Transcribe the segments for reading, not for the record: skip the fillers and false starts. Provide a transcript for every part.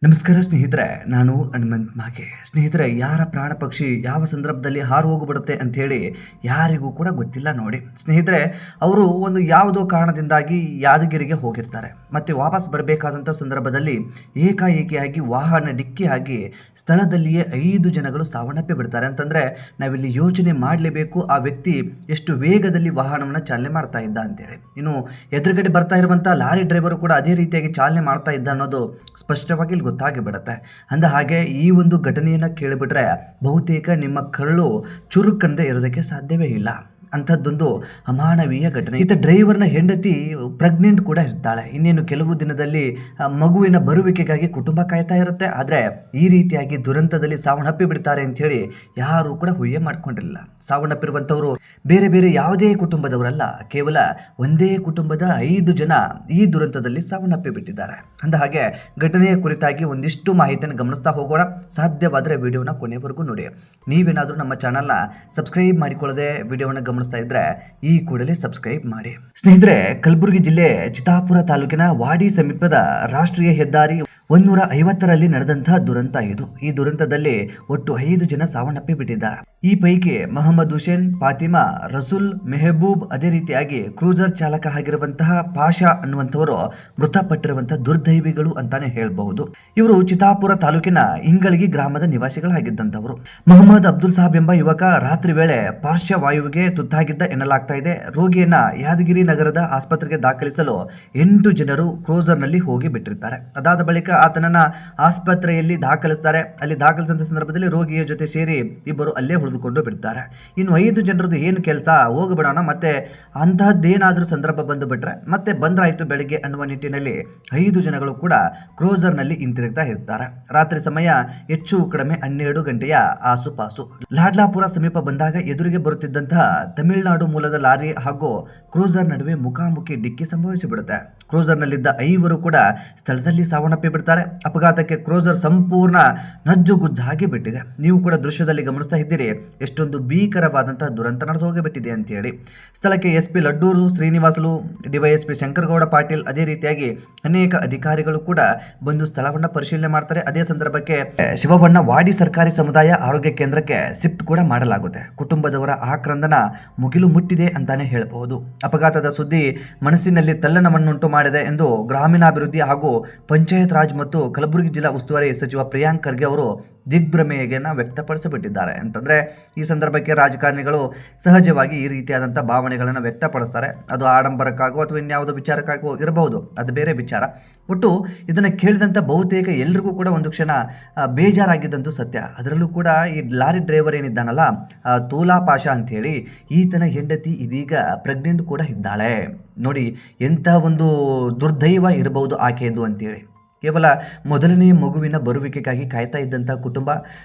ನಮಸ್ಕಾರ ಸ್ನೇಹಿತರೆ, ನಾನು ಹನುಮಂತ್ ಮಾಗೆ. ಸ್ನೇಹಿತರೆ, ಯಾರ ಪ್ರಾಣ ಪಕ್ಷಿ ಯಾವ ಸಂದರ್ಭದಲ್ಲಿ ಹಾರು ಹೋಗ್ಬಿಡುತ್ತೆ ಅಂಥೇಳಿ ಯಾರಿಗೂ ಕೂಡ ಗೊತ್ತಿಲ್ಲ ನೋಡಿ. ಸ್ನೇಹಿತರೆ, ಅವರು ಒಂದು ಯಾವುದೋ ಕಾರಣದಿಂದಾಗಿ ಯಾದಗಿರಿಗೆ ಹೋಗಿರ್ತಾರೆ. ಮತ್ತು ವಾಪಸ್ ಬರಬೇಕಾದಂಥ ಸಂದರ್ಭದಲ್ಲಿ ಏಕಾಏಕಿಯಾಗಿ ವಾಹನ ಡಿಕ್ಕಿ ಆಗಿ ಸ್ಥಳದಲ್ಲಿಯೇ 5 ಜನಗಳು ಸಾವನ್ನಪ್ಪಿ ಬಿಡ್ತಾರೆ. ಅಂತಂದರೆ ನಾವಿಲ್ಲಿ ಯೋಚನೆ ಮಾಡಲೇಬೇಕು, ಆ ವ್ಯಕ್ತಿ ಎಷ್ಟು ವೇಗದಲ್ಲಿ ವಾಹನವನ್ನು ಚಾಲನೆ ಮಾಡ್ತಾ ಇದ್ದ ಅಂತೇಳಿ. ಇನ್ನು ಎದುರುಗಡೆ ಬರ್ತಾ ಇರುವಂಥ ಲಾರಿ ಡ್ರೈವರು ಕೂಡ ಅದೇ ರೀತಿಯಾಗಿ ಚಾಲನೆ ಮಾಡ್ತಾ ಇದ್ದ ಅನ್ನೋದು ಸ್ಪಷ್ಟವಾಗಿ ಇಲ್ಲಿ ಗೊತ್ತಾಗಿ ಬಿಡುತ್ತೆ. ಅಂದ ಹಾಗೆ ಈ ಒಂದು ಘಟನೆಯನ್ನು ಕೇಳಿಬಿಟ್ರೆ ಬಹುತೇಕ ನಿಮ್ಮ ಕರಳು ಚುರುಕಂದೇ ಇರೋದಕ್ಕೆ ಸಾಧ್ಯವೇ ಇಲ್ಲ. ಅಂಥದ್ದೊಂದು ಅಮಾನವೀಯ ಘಟನೆ. ಈತ ಡ್ರೈವರ್ನ ಹೆಂಡತಿ ಪ್ರೆಗ್ನೆಂಟ್ ಕೂಡ ಇರ್ತಾಳೆ. ಇನ್ನೇನು ಕೆಲವು ದಿನದಲ್ಲಿ ಮಗುವಿನ ಬರುವಿಕೆಗಾಗಿ ಕುಟುಂಬ ಕಾಯ್ತಾ ಇರುತ್ತೆ. ಆದರೆ ಈ ರೀತಿಯಾಗಿ ದುರಂತದಲ್ಲಿ ಸಾವನ್ನಪ್ಪಿ ಬಿಡ್ತಾರೆ ಅಂಥೇಳಿ ಯಾರೂ ಕೂಡ ಊಹೆ ಮಾಡ್ಕೊಂಡಿರಲಿಲ್ಲ. ಸಾವನ್ನಪ್ಪಿರುವಂಥವರು ಬೇರೆ ಬೇರೆ ಯಾವುದೇ ಕುಟುಂಬದವರಲ್ಲ, ಕೇವಲ ಒಂದೇ ಕುಟುಂಬದ 5 ಜನ ಈ ದುರಂತದಲ್ಲಿ ಸಾವನ್ನಪ್ಪಿ ಬಿಟ್ಟಿದ್ದಾರೆ. ಅಂದ ಹಾಗೆ ಘಟನೆಯ ಕುರಿತಾಗಿ ಒಂದಿಷ್ಟು ಮಾಹಿತಿಯನ್ನು ಗಮನಿಸ್ತಾ ಹೋಗೋಣ. ಸಾಧ್ಯವಾದರೆ ವಿಡಿಯೋನ ಕೊನೆವರೆಗೂ ನೋಡಿ. ನೀವೇನಾದರೂ ನಮ್ಮ ಚಾನಲ್ನ ಸಬ್ಸ್ಕ್ರೈಬ್ ಮಾಡಿಕೊಳ್ಳದೆ ವಿಡಿಯೋನ ಗಮನಿಸ್ತಾ ಇದ್ರೆ ಈ ಕೂಡಲೇ ಸಬ್ಸ್ಕ್ರೈಬ್ ಮಾಡಿ. ಸ್ನೇಹಿತರೆ, ಕಲಬುರಗಿ ಜಿಲ್ಲೆ ಚಿತ್ತಾಪುರ ತಾಲೂಕಿನ ವಾಡಿ ಸಮೀಪದ ರಾಷ್ಟ್ರೀಯ ಹೆದ್ದಾರಿ 150ರಲ್ಲಿ ನಡೆದಂತಹ ದುರಂತ ಇದು. ಈ ದುರಂತದಲ್ಲಿ ಒಟ್ಟು 5 ಜನ ಸಾವನ್ನಪ್ಪಿ ಬಿಟ್ಟಿದ್ದಾರೆ. ಈ ಪೈಕಿ ಮೊಹಮ್ಮದ್ ಹುಸೇನ್, ಫಾತಿಮಾ, ರಸೂಲ್, ಮೆಹಬೂಬ್, ಅದೇ ರೀತಿಯಾಗಿ ಕ್ರೂಸರ್ ಚಾಲಕ ಆಗಿರುವಂತಹ ಪಾಷಾ ಅನ್ನುವಂಥವರು ಮೃತಪಟ್ಟಿರುವಂತಹ ದುರ್ದೈವಿಗಳು ಅಂತಾನೆ ಹೇಳಬಹುದು. ಇವರು ಚಿತ್ತಾಪುರ ತಾಲೂಕಿನ ಇಂಗಳಗಿ ಗ್ರಾಮದ ನಿವಾಸಿಗಳಾಗಿದ್ದಂಥವರು. ಮೊಹಮ್ಮದ್ ಅಬ್ದುಲ್ ಸಾಬ್ ಎಂಬ ಯುವಕ ರಾತ್ರಿ ವೇಳೆ ಪಾರ್ಶ್ವವಾಯುವಿಗೆ ತುತ್ತಾಗಿದ್ದ ಎನ್ನಲಾಗ್ತಾ ಇದೆ. ರೋಗಿಯನ್ನ ಯಾದಗಿರಿ ನಗರದ ಆಸ್ಪತ್ರೆಗೆ ದಾಖಲಿಸಲು 8 ಜನರು ಕ್ರೂಸರ್ನಲ್ಲಿ ಹೋಗಿ ಬಿಟ್ಟಿರ್ತಾರೆ. ಅದಾದ ಬಳಿಕ ಆತನನ್ನ ಆಸ್ಪತ್ರೆಯಲ್ಲಿ ದಾಖಲಿಸ್ತಾರೆ. ಅಲ್ಲಿ ದಾಖಲಿಸಿದ ಸಂದರ್ಭದಲ್ಲಿ ರೋಗಿಯ ಜೊತೆ ಸೇರಿ ಇಬ್ಬರು ಅಲ್ಲೇ ಉಳಿದುಕೊಂಡು ಬಿಡ್ತಾರೆ. ಇನ್ನು 5 ಜನರದ್ದು ಏನು ಕೆಲಸ, ಹೋಗ್ಬಿಡೋಣ, ಮತ್ತೆ ಅಂತಹದ್ದೇನಾದ್ರೂ ಸಂದರ್ಭ ಬಂದು ಬಿಟ್ರೆ ಮತ್ತೆ ಬಂದ್ರಾಯ್ತು ಬೆಳಿಗ್ಗೆ ಅನ್ನುವ ನಿಟ್ಟಿನಲ್ಲಿ 5 ಜನಗಳು ಕೂಡ ಕ್ರೂಸರ್ನಲ್ಲಿ ಹಿಂತಿರುಗ್ತಾ ಇರ್ತಾರೆ. ರಾತ್ರಿ ಸಮಯ ಹೆಚ್ಚು ಕಡಿಮೆ 12 ಗಂಟೆಯ ಆಸುಪಾಸು. ಲಾಡ್ಲಾಪುರ ಸಮೀಪ ಬಂದಾಗ ಎದುರಿಗೆ ಬರುತ್ತಿದ್ದಂತಹ ತಮಿಳುನಾಡು ಮೂಲದ ಲಾರಿ ಹಾಗೂ ಕ್ರೂಸರ್ ನಡುವೆ ಮುಖಾಮುಖಿ ಡಿಕ್ಕಿ ಸಂಭವಿಸಿಬಿಡುತ್ತೆ. ಕ್ರೂಸರ್ನಲ್ಲಿದ್ದ 5 ಕೂಡ ಸ್ಥಳದಲ್ಲಿ ಸಾವನ್ನಪ್ಪಿ ಬಿಡ್ತಾರೆ. ಅಪಘಾತಕ್ಕೆ ಕ್ರೂಸರ್ ಸಂಪೂರ್ಣ ನಜ್ಜುಗುಜ್ಜಾಗಿ ಬಿಟ್ಟಿದೆ. ನೀವು ಕೂಡ ದೃಶ್ಯದಲ್ಲಿ ಗಮನಿಸ್ತಾ ಇದ್ದೀರಿ ಎಷ್ಟೊಂದು ಭೀಕರವಾದಂತಹ ದುರಂತ ನಡೆದು ಹೋಗಿಬಿಟ್ಟಿದೆ ಅಂತೇಳಿ. ಸ್ಥಳಕ್ಕೆ SP ಲಡ್ಡೂರು ಶ್ರೀನಿವಾಸಲು, DYSP ಶಂಕರಗೌಡ ಪಾಟೀಲ್, ಅದೇ ರೀತಿಯಾಗಿ ಅನೇಕ ಅಧಿಕಾರಿಗಳು ಕೂಡ ಬಂದು ಸ್ಥಳವನ್ನು ಪರಿಶೀಲನೆ ಮಾಡ್ತಾರೆ. ಅದೇ ಸಂದರ್ಭಕ್ಕೆ ಶಿವಬಣ್ಣ ವಾಡಿ ಸರ್ಕಾರಿ ಸಮುದಾಯ ಆರೋಗ್ಯ ಕೇಂದ್ರಕ್ಕೆ ಶಿಫ್ಟ್ ಕೂಡ ಮಾಡಲಾಗುತ್ತೆ. ಕುಟುಂಬದವರ ಆಕ್ರಂದನ ಮುಗಿಲು ಮುಟ್ಟಿದೆ ಅಂತಾನೆ ಹೇಳಬಹುದು. ಅಪಘಾತದ ಸುದ್ದಿ ಮನಸ್ಸಿನಲ್ಲಿ ತಲ್ಲಣವನ್ನುಂಟು ಮಾಡಿದೆ ಎಂದು ಗ್ರಾಮೀಣಾಭಿವೃದ್ಧಿ ಹಾಗೂ ಪಂಚಾಯತ್ ರಾಜ್ ಮತ್ತು ಕಲಬುರಗಿ ಜಿಲ್ಲಾ ಉಸ್ತುವಾರಿ ಸಚಿವ ಪ್ರಿಯಾಂಕ್ ಖರ್ಗೆ ಅವರು ದಿಗ್ಭ್ರಮೆಯನ್ನು ವ್ಯಕ್ತಪಡಿಸಿಬಿಟ್ಟಿದ್ದಾರೆ. ಅಂತಂದರೆ ಈ ಸಂದರ್ಭಕ್ಕೆ ರಾಜಕಾರಣಿಗಳು ಸಹಜವಾಗಿ ಈ ರೀತಿಯಾದಂಥ ಭಾವನೆಗಳನ್ನು ವ್ಯಕ್ತಪಡಿಸ್ತಾರೆ. ಅದು ಆಡಂಬರಕ್ಕಾಗೋ ಅಥವಾ ಇನ್ಯಾವುದೋ ವಿಚಾರಕ್ಕಾಗೋ ಇರಬಹುದು, ಅದು ಬೇರೆ ವಿಚಾರ. ಒಟ್ಟು ಇದನ್ನು ಕೇಳಿದಂಥ ಬಹುತೇಕ ಎಲ್ರಿಗೂ ಕೂಡ ಒಂದು ಕ್ಷಣ ಬೇಜಾರಾಗಿದ್ದಂತೂ ಸತ್ಯ. ಅದರಲ್ಲೂ ಕೂಡ ಈ ಲಾರಿ ಡ್ರೈವರ್ ಏನಿದ್ದಾನಲ್ಲ ತೂಲಾ ಪಾಷಾ ಅಂಥೇಳಿ, ಈತನ ಹೆಂಡತಿ ಇದೀಗ ಪ್ರೆಗ್ನೆಂಟ್ ಕೂಡ ಇದ್ದಾಳೆ. ನೋಡಿ ಎಂಥ ಒಂದು ದುರ್ದೈವ ಇರಬಹುದು ಆಕೆಯದು ಅಂತೇಳಿ. ಕೇವಲ ಮೊದಲನೇ ಮಗುವಿನ ಬರುವಿಕೆಗಾಗಿ ಕಾಯ್ತಾ ಇದ್ದಂಥ ಕುಟುಂಬ.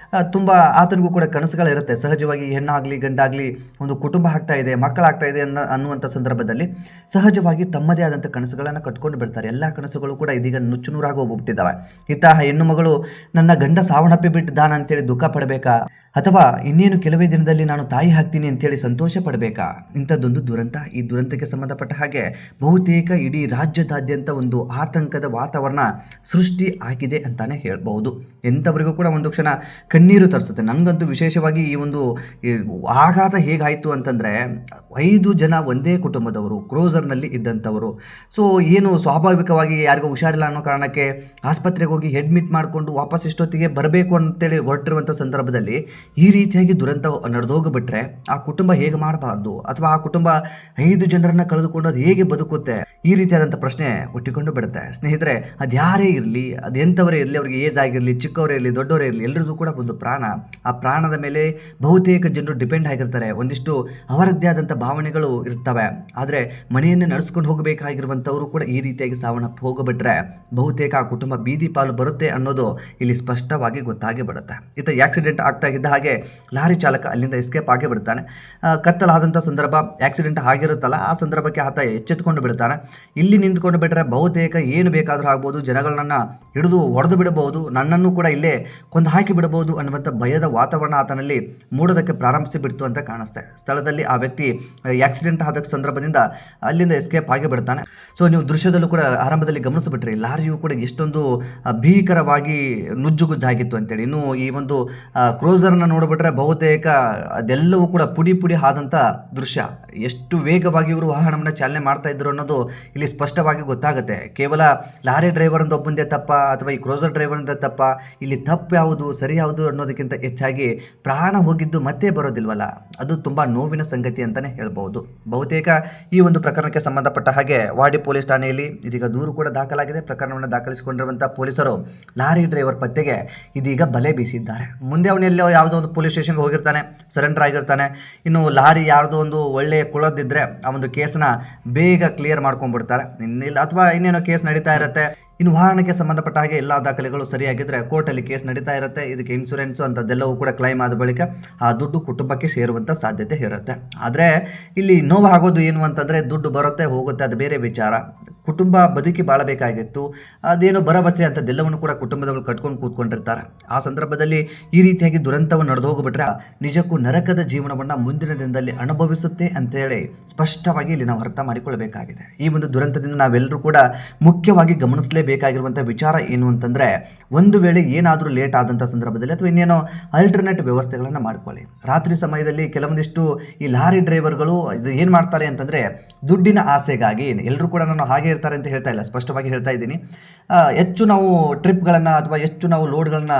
ತುಂಬ ಆತನಿಗೂ ಕೂಡ ಕನಸುಗಳಿರುತ್ತೆ. ಸಹಜವಾಗಿ ಹೆಣ್ಣಾಗಲಿ ಗಂಡಾಗಲಿ ಒಂದು ಕುಟುಂಬ ಆಗ್ತಾ ಇದೆ, ಮಕ್ಕಳಾಗ್ತಾ ಇದೆ ಅನ್ನುವಂಥ ಸಂದರ್ಭದಲ್ಲಿ ಸಹಜವಾಗಿ ತಮ್ಮದೇ ಆದಂಥ ಕನಸುಗಳನ್ನು ಕಟ್ಕೊಂಡು ಬಿಡ್ತಾರೆ. ಎಲ್ಲ ಕನಸುಗಳು ಕೂಡ ಇದೀಗ ನುಚ್ಚುನೂರಾಗಿ ಹೋಗ್ಬಿಟ್ಟಿದ್ದಾವೆ. ಇಂತಹ ಹೆಣ್ಣು ಮಗಳು ನನ್ನ ಗಂಡ ಸಾವನ್ನಪ್ಪಿ ಬಿಟ್ಟಿದ್ದಾನ ಅಂತೇಳಿ ದುಃಖ ಪಡಬೇಕಾ, ಅಥವಾ ಇನ್ನೇನು ಕೆಲವೇ ದಿನದಲ್ಲಿ ನಾನು ತಾಯಿ ಆಗ್ತೀನಿ ಅಂತೇಳಿ ಸಂತೋಷ ಪಡಬೇಕಾ? ಇಂಥದ್ದೊಂದು ದುರಂತ. ಈ ದುರಂತಕ್ಕೆ ಸಂಬಂಧಪಟ್ಟ ಹಾಗೆ ಬಹುತೇಕ ಇಡೀ ರಾಜ್ಯದಾದ್ಯಂತ ಒಂದು ಆತಂಕದ ವಾತಾವರಣ ಸೃಷ್ಟಿ ಆಗಿದೆ ಅಂತಾನೆ ಹೇಳ್ಬಹುದು. ಎಂಥವರಿಗೂ ಕೂಡ ಒಂದು ಕ್ಷಣ ಕಣ್ಣೀರು ತರಿಸುತ್ತೆ. ನನಗಂತೂ ವಿಶೇಷವಾಗಿ ಈ ಒಂದು ಆಘಾತ ಹೇಗಾಯಿತು ಅಂತಂದರೆ 5 ಜನ ಒಂದೇ ಕುಟುಂಬದವರು, ಕ್ರೂಸರ್ನಲ್ಲಿ ಇದ್ದಂಥವರು. ಸೊ ಏನು ಸ್ವಾಭಾವಿಕವಾಗಿ ಯಾರಿಗೂ ಹುಷಾರಿಲ್ಲ ಅನ್ನೋ ಕಾರಣಕ್ಕೆ ಆಸ್ಪತ್ರೆಗೆ ಹೋಗಿ ಅಡ್ಮಿಟ್ ಮಾಡಿಕೊಂಡು ವಾಪಸ್ ಇಷ್ಟೊತ್ತಿಗೆ ಬರಬೇಕು ಅಂತೇಳಿ ಹೊರಟಿರುವಂಥ ಸಂದರ್ಭದಲ್ಲಿ ಈ ರೀತಿಯಾಗಿ ದುರಂತ ನಡೆದೋಗ್ಬಿಟ್ರೆ ಆ ಕುಟುಂಬ ಹೇಗೆ ಮಾಡಬಾರ್ದು, ಅಥವಾ ಆ ಕುಟುಂಬ 5 ಜನರನ್ನ ಕಳೆದುಕೊಂಡು ಅದು ಹೇಗೆ ಬದುಕುತ್ತೆ? ಈ ರೀತಿಯಾದಂಥ ಪ್ರಶ್ನೆ ಹುಟ್ಟಿಕೊಂಡು ಬಿಡುತ್ತೆ. ಸ್ನೇಹಿತರೆ, ಅದು ಯಾರೇ ಇರಲಿ, ಅದು ಎಂಥವರೇ ಇರಲಿ, ಅವರಿಗೆ ಏಜ್ ಆಗಿರಲಿ, ಚಿಕ್ಕವರೇ ಇರಲಿ, ದೊಡ್ಡವರೇ ಇರಲಿ, ಎಲ್ಲರಿಗೂ ಕೂಡ ಒಂದು ಪ್ರಾಣ. ಆ ಪ್ರಾಣದ ಮೇಲೆ ಬಹುತೇಕ ಜನರು ಡಿಪೆಂಡ್ ಆಗಿರ್ತಾರೆ. ಒಂದಿಷ್ಟು ಅವರದ್ದೇ ಆದಂಥ ಭಾವನೆಗಳು ಇರ್ತವೆ. ಆದರೆ ಮನೆಯನ್ನೇ ನಡೆಸ್ಕೊಂಡು ಹೋಗಬೇಕಾಗಿರುವಂಥವರು ಕೂಡ ಈ ರೀತಿಯಾಗಿ ಸಾವನ್ನಪ್ಪಿ ಹೋಗಿಬಿಟ್ರೆ ಬಹುತೇಕ ಆ ಕುಟುಂಬ ಬೀದಿ ಪಾಲು ಬರುತ್ತೆ ಅನ್ನೋದು ಇಲ್ಲಿ ಸ್ಪಷ್ಟವಾಗಿ ಗೊತ್ತಾಗಿ ಬಿಡುತ್ತೆ. ಈತ ಆಕ್ಸಿಡೆಂಟ್ ಆಗ್ತಾ ಇದ್ದ ಹಾಗೆ ಲಾರಿ ಚಾಲಕ ಅಲ್ಲಿಂದ ಎಸ್ಕೇಪ್ ಆಗೇ ಬಿಡ್ತಾನೆ. ಕತ್ತಲಾದಂಥ ಸಂದರ್ಭ, ಆಕ್ಸಿಡೆಂಟ್ ಆಗಿರುತ್ತಲ್ಲ ಆ ಸಂದರ್ಭಕ್ಕೆ ಆತ ಎಚ್ಚೆತ್ಕೊಂಡು ಬಿಡ್ತಾನೆ. ಇಲ್ಲಿ ನಿಂತ್ಕೊಂಡು ಬಿಟ್ಟರೆ ಬಹುತೇಕ ಏನು ಬೇಕಾದರೂ ಆಗ್ಬೋದು, ಜನಗಳನ್ನ ಅವನನ್ನು ಹಿಡಿದು ಹೊಡೆದು ಬಿಡಬಹುದು, ನನ್ನನ್ನು ಕೂಡ ಇಲ್ಲೇ ಕೊಂದು ಹಾಕಿ ಬಿಡಬಹುದು ಅನ್ನುವಂಥ ಭಯದ ವಾತಾವರಣ ಆತನಲ್ಲಿ ಮೂಡೋದಕ್ಕೆ ಪ್ರಾರಂಭಿಸಿಬಿಡ್ತು ಅಂತ ಕಾಣಿಸ್ತೆ. ಸ್ಥಳದಲ್ಲಿ ಆ ವ್ಯಕ್ತಿ ಆಕ್ಸಿಡೆಂಟ್ ಆದ ಸಂದರ್ಭದಿಂದ ಅಲ್ಲಿಂದ ಎಸ್ಕೇಪ್ ಆಗಿ ಬಿಡ್ತಾನೆ. ಸೊ ನೀವು ದೃಶ್ಯದಲ್ಲೂ ಕೂಡ ಆರಂಭದಲ್ಲಿ ಗಮನಿಸಿಬಿಟ್ರಿ, ಲಾರಿಯು ಕೂಡ ಎಷ್ಟೊಂದು ಭೀಕರವಾಗಿ ನುಜ್ಜುಗುಜ್ಜಾಗಿತ್ತು ಅಂತೇಳಿ. ಇನ್ನು ಈ ಒಂದು ಕ್ರೂಸರ್ನ ನೋಡಿಬಿಟ್ರೆ ಬಹುತೇಕ ಅದೆಲ್ಲವೂ ಕೂಡ ಪುಡಿ ಪುಡಿ ಆದಂಥ ದೃಶ್ಯ. ಎಷ್ಟು ವೇಗವಾಗಿ ಇವರು ವಾಹನವನ್ನು ಚಾಲನೆ ಮಾಡ್ತಾ ಇದ್ರು ಅನ್ನೋದು ಇಲ್ಲಿ ಸ್ಪಷ್ಟವಾಗಿ ಗೊತ್ತಾಗುತ್ತೆ. ಕೇವಲ ಲಾರಿ ಡ್ರೈವರ್ ಅಂತ ಒಬ್ಬಂದೇ ತಪ್ಪ ಅಥವಾ ಈ ಕ್ರೂಸರ್ ಡ್ರೈವರ್ ಅಂತ ತಪ್ಪ, ಇಲ್ಲಿ ತಪ್ಪು ಯಾವುದು ಸರಿ ಯಾವುದು ಅನ್ನೋದಕ್ಕಿಂತ ಹೆಚ್ಚಾಗಿ ಪ್ರಾಣ ಹೋಗಿದ್ದು ಮತ್ತೆ ಬರೋದಿಲ್ವಲ್ಲ, ಅದು ತುಂಬ ನೋವಿನ ಸಂಗತಿ ಅಂತಲೇ ಹೇಳ್ಬೋದು. ಬಹುತೇಕ ಈ ಒಂದು ಪ್ರಕರಣಕ್ಕೆ ಸಂಬಂಧಪಟ್ಟ ಹಾಗೆ ವಾಡಿ ಪೊಲೀಸ್ ಠಾಣೆಯಲ್ಲಿ ಇದೀಗ ದೂರು ಕೂಡ ದಾಖಲಾಗಿದೆ. ಪ್ರಕರಣವನ್ನು ದಾಖಲಿಸಿಕೊಂಡಿರುವಂಥ ಪೊಲೀಸರು ಲಾರಿ ಡ್ರೈವರ್ ಪತ್ತೆಗೆ ಇದೀಗ ಬಲೆ ಬೀಸಿದ್ದಾರೆ. ಮುಂದೆ ಅವನೆಲ್ಲೋ ಯಾವುದೋ ಒಂದು ಪೊಲೀಸ್ ಸ್ಟೇಷನ್ಗೆ ಹೋಗಿರ್ತಾನೆ, ಸರೆಂಡರ್ ಆಗಿರ್ತಾನೆ. ಇನ್ನು ಲಾರಿ ಯಾರ್ದೋ ಒಂದು ಒಳ್ಳೆಯ ಕುಳದಿದ್ದರೆ ಆ ಒಂದು ಕೇಸನ್ನ ಬೇಗ ಕ್ಲಿಯರ್ ಮಾಡ್ಕೊಂಡ್ಬಿಡ್ತಾರೆ, ಅಥವಾ ಇನ್ನೇನೋ ಕೇಸ್ ನಡೀತಾ ಇರುತ್ತೆ. ಇನ್ನು ವಾಹನಕ್ಕೆ ಸಂಬಂಧಪಟ್ಟ ಹಾಗೆ ಎಲ್ಲ ದಾಖಲೆಗಳು ಸರಿಯಾಗಿದ್ದರೆ ಕೋರ್ಟಲ್ಲಿ ಕೇಸ್ ನಡೀತಾ ಇರುತ್ತೆ. ಇದಕ್ಕೆ ಇನ್ಶೂರೆನ್ಸು ಅಂಥದ್ದೆಲ್ಲವೂ ಕೂಡ ಕ್ಲೈಮ್ ಆದ ಬಳಿಕ ಆ ದುಡ್ಡು ಕುಟುಂಬಕ್ಕೆ ಸೇರುವಂಥ ಸಾಧ್ಯತೆ ಇರುತ್ತೆ. ಆದರೆ ಇಲ್ಲಿ ನೋವಾಗೋದು ಏನು ಅಂತಂದರೆ, ದುಡ್ಡು ಬರುತ್ತೆ ಹೋಗುತ್ತೆ ಅದು ಬೇರೆ ವಿಚಾರ, ಕುಟುಂಬ ಬದುಕಿ ಬಾಳಬೇಕಾಗಿತ್ತು, ಅದೇನೋ ಭರವಸೆ ಅಂಥದ್ದೆಲ್ಲವನ್ನು ಕೂಡ ಕುಟುಂಬದವರು ಕಟ್ಕೊಂಡು ಕೂತ್ಕೊಂಡಿರ್ತಾರೆ. ಆ ಸಂದರ್ಭದಲ್ಲಿ ಈ ರೀತಿಯಾಗಿ ದುರಂತವು ನಡೆದು ಹೋಗ್ಬಿಟ್ರೆ ನಿಜಕ್ಕೂ ನರಕದ ಜೀವನವನ್ನು ಮುಂದಿನ ದಿನದಲ್ಲಿ ಅನುಭವಿಸುತ್ತೆ ಅಂತೇಳಿ ಸ್ಪಷ್ಟವಾಗಿ ಇಲ್ಲಿ ನಾವು ಅರ್ಥ ಮಾಡಿಕೊಳ್ಳಬೇಕಾಗಿದೆ. ಈ ಒಂದು ದುರಂತದಿಂದ ನಾವೆಲ್ಲರೂ ಕೂಡ ಮುಖ್ಯವಾಗಿ ಗಮನಿಸಲೇಬೇಕಾಗಿರುವಂಥ ವಿಚಾರ ಏನು ಅಂತಂದರೆ, ಒಂದು ವೇಳೆ ಏನಾದರೂ ಲೇಟ್ ಆದಂಥ ಸಂದರ್ಭದಲ್ಲಿ ಅಥವಾ ಇನ್ನೇನೋ ಅಲ್ಟರ್ನೇಟ್ ವ್ಯವಸ್ಥೆಗಳನ್ನು ಮಾಡ್ಕೊಳ್ಳಿ. ರಾತ್ರಿ ಸಮಯದಲ್ಲಿ ಕೆಲವೊಂದಿಷ್ಟು ಈ ಲಾರಿ ಡ್ರೈವರ್ಗಳು ಇದು ಏನು ಮಾಡ್ತಾರೆ ಅಂತಂದರೆ, ದುಡ್ಡಿನ ಆಸೆಗಾಗಿ, ಎಲ್ಲರೂ ಕೂಡ ನಾನು ಹಾಗೆ ಇರ್ತಾರೆ ಅಂತ ಹೇಳ್ತಾ ಇಲ್ಲ, ಸ್ಪಷ್ಟವಾಗಿ ಹೇಳ್ತಾ ಇದ್ದೀನಿ, ಹೆಚ್ಚು ನಾವು ಟ್ರಿಪ್ಗಳನ್ನು ಅಥವಾ ಹೆಚ್ಚು ನಾವು ಲೋಡ್ಗಳನ್ನು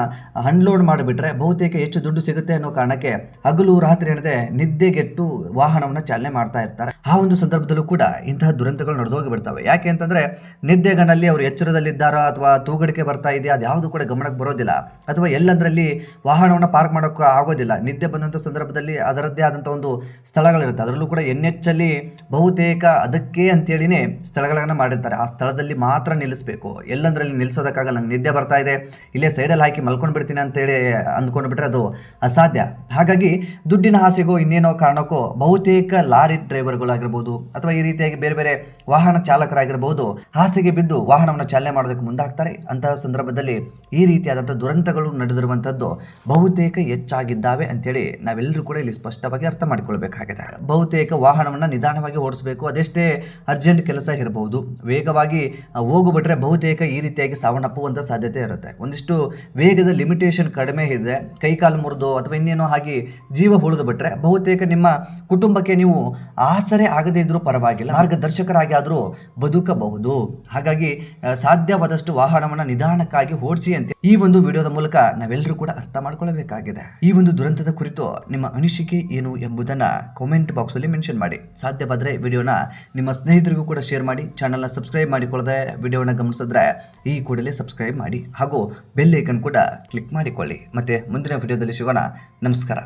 ಅನ್ಲೋಡ್ ಮಾಡಿಬಿಟ್ರೆ ಬಹುತೇಕ ಹೆಚ್ಚು ದುಡ್ಡು ಸಿಗುತ್ತೆ ಅನ್ನೋ ಕಾರಣಕ್ಕೆ ಹಗಲು ರಾತ್ರಿ ಅನ್ನದೆ ನಿದ್ದೆಗೆಟ್ಟು ವಾಹನವನ್ನು ಚಾಲನೆ ಮಾಡ್ತಾ ಇರ್ತಾರೆ. ಆ ಒಂದು ಸಂದರ್ಭದಲ್ಲೂ ಕೂಡ ಇಂತಹ ದುರಂತಗಳು ನಡೆದೋಗಿ ಬಿಡ್ತವೆ. ಯಾಕೆ ಅಂತಂದರೆ, ನಿದ್ದೆಗಣ್ಣಲ್ಲಿ ಅವರು ಎಚ್ಚರದಲ್ಲಿದ್ದಾರೋ ಅಥವಾ ತೂಗಡಿಕೆ ಬರ್ತಾ ಇದೆಯಾ ಅದು ಯಾವುದು ಕೂಡ ಗಮನಕ್ಕೆ ಬರೋದಿಲ್ಲ, ಅಥವಾ ಎಲ್ಲಂದರಲ್ಲಿ ವಾಹನವನ್ನು ಪಾರ್ಕ್ ಮಾಡೋಕ್ಕೆ ಆಗೋದಿಲ್ಲ. ನಿದ್ದೆ ಬಂದಂಥ ಸಂದರ್ಭದಲ್ಲಿ ಅದರದ್ದೇ ಆದಂಥ ಒಂದು ಸ್ಥಳಗಳಿರುತ್ತೆ, ಅದರಲ್ಲೂ ಕೂಡ ಎನ್ಎಚ್ಚಲ್ಲಿ ಬಹುತೇಕ ಅದಕ್ಕೆ ಅಂತೇಳಿನೇ ಸ್ಥಳಗಳನ್ನು ಮಾಡಿರ್ತಾರೆ. ಆ ಸ್ಥಳದಲ್ಲಿ ಮಾತ್ರ ನಿಲ್ಲಿಸಬೇಕು, ಎಲ್ಲಂದ್ರಲ್ಲಿ ನಿಲ್ಲಿಸೋದಕ್ಕಾಗಲ್ಲ. ನಂಗೆ ನಿದ್ದೆ ಬರ್ತಾ ಇದೆ, ಇಲ್ಲೇ ಸೈಡಲ್ಲಿ ಹಾಕಿ ಮಲ್ಕೊಂಡು ಬಿಡ್ತೀನಿ ಅಂತೇಳಿ ಅಂದ್ಕೊಂಡು ಬಿಟ್ರೆ ಅದು ಅಸಾಧ್ಯ. ಹಾಗಾಗಿ ದುಡ್ಡಿನ ಆಸೆಗೋ ಇನ್ನೇನೋ ಕಾರಣಕ್ಕೋ ಬಹುತೇಕ ಲಾರಿ ಡ್ರೈವರ್ಗಳಾಗಿರ್ಬೋದು ಅಥವಾ ಈ ರೀತಿಯಾಗಿ ಬೇರೆ ಬೇರೆ ವಾಹನ ಚಾಲಕರಾಗಿರ್ಬೋದು ಆಸೆಗೆ ಬಿದ್ದು ವಾಹನವನ್ನು ಚಾಲನೆ ಮಾಡೋದಕ್ಕೆ ಮುಂದಾಗ್ತಾರೆ. ಅಂತಹ ಸಂದರ್ಭದಲ್ಲಿ ಈ ರೀತಿಯಾದಂಥ ದುರಂತಗಳು ನಡೆದಿರುವಂಥದ್ದು ಬಹುತೇಕ ಹೆಚ್ಚಾಗಿದ್ದಾವೆ ಅಂತೇಳಿ ನಾವೆಲ್ಲರೂ ಕೂಡ ಇಲ್ಲಿ ಸ್ಪಷ್ಟವಾಗಿ ಅರ್ಥ ಮಾಡಿಕೊಳ್ಬೇಕಾಗಿದೆ. ಬಹುತೇಕ ವಾಹನವನ್ನು ನಿಧಾನವಾಗಿ ಓಡಿಸಬೇಕು, ಅದೆಷ್ಟೇ ಅರ್ಜೆಂಟ್ ಕೆಲಸ ಇರಬಹುದು, ವೇಗವಾಗಿ ಹೋಗ್ಬಿಟ್ರೆ ಬಹುತೇಕ ಈ ರೀತಿಯಾಗಿ ಸಾವನ್ನಪ್ಪುವಂಥ ಸಾಧ್ಯತೆ ಇರುತ್ತೆ. ಒಂದಿಷ್ಟು ವೇಗದ ಲಿಮಿಟೇಷನ್ ಕಡಿಮೆ ಇದೆ, ಕೈಕಾಲು ಮುರಿದು ಅಥವಾ ಇನ್ನೇನೋ ಹಾಗೆ ಜೀವ ಉಳಿದು ಬಿಟ್ರೆ ಬಹುತೇಕ ನಿಮ್ಮ ಕುಟುಂಬಕ್ಕೆ ನೀವು ಆಸರೆ ಆಗದೇ ಇದ್ರೂ ಪರವಾಗಿಲ್ಲ, ಮಾರ್ಗದರ್ಶಕರಾಗಿ ಆದರೂ ಬದುಕಬಹುದು. ಹಾಗಾಗಿ ಸಾಧ್ಯವಾದಷ್ಟು ವಾಹನವನ್ನು ನಿಧಾನಕ್ಕಾಗಿ ಓಡಿಸಿ ಅಂತ ಈ ಒಂದು ವಿಡಿಯೋದ ಮೂಲಕ ನಾವೆಲ್ಲರೂ ಕೂಡ ಅರ್ಥ ಮಾಡ್ಕೊಳ್ಳಬೇಕಾಗಿದೆ. ಈ ಒಂದು ದುರಂತದ ಕುರಿತು ನಿಮ್ಮ ಅನಿಸಿಕೆ ಏನು ಎಂಬುದನ್ನು ಕಾಮೆಂಟ್ ಬಾಕ್ಸ್ ಅಲ್ಲಿ ಮೆನ್ಷನ್ ಮಾಡಿ. ಸಾಧ್ಯವಾದರೆ ವಿಡಿಯೋನ ನಿಮ್ಮ ಸ್ನೇಹಿತರಿಗೂ ಕೂಡ ಶೇರ್ ಮಾಡಿ. ಚಾನಲ್ನ ಸಬ್ಸ್ಕ್ರೈಬ್ ಮಾಡಿಕೊಳ್ಳದೆ ವಿಡಿಯೋನ ಗಮನಿಸಿದ್ರೆ ಈ ಕೂಡಲೇ ಸಬ್ಸ್ಕ್ರೈಬ್ ಮಾಡಿ ಹಾಗೂ ಬೆಲ್ ಐಕನ್ ಕೂಡ ಕ್ಲಿಕ್ ಮಾಡಿಕೊಳ್ಳಿ. ಮತ್ತೆ ಮುಂದಿನ ವಿಡಿಯೋದಲ್ಲಿ ಸಿಗೋಣ. ನಮಸ್ಕಾರ.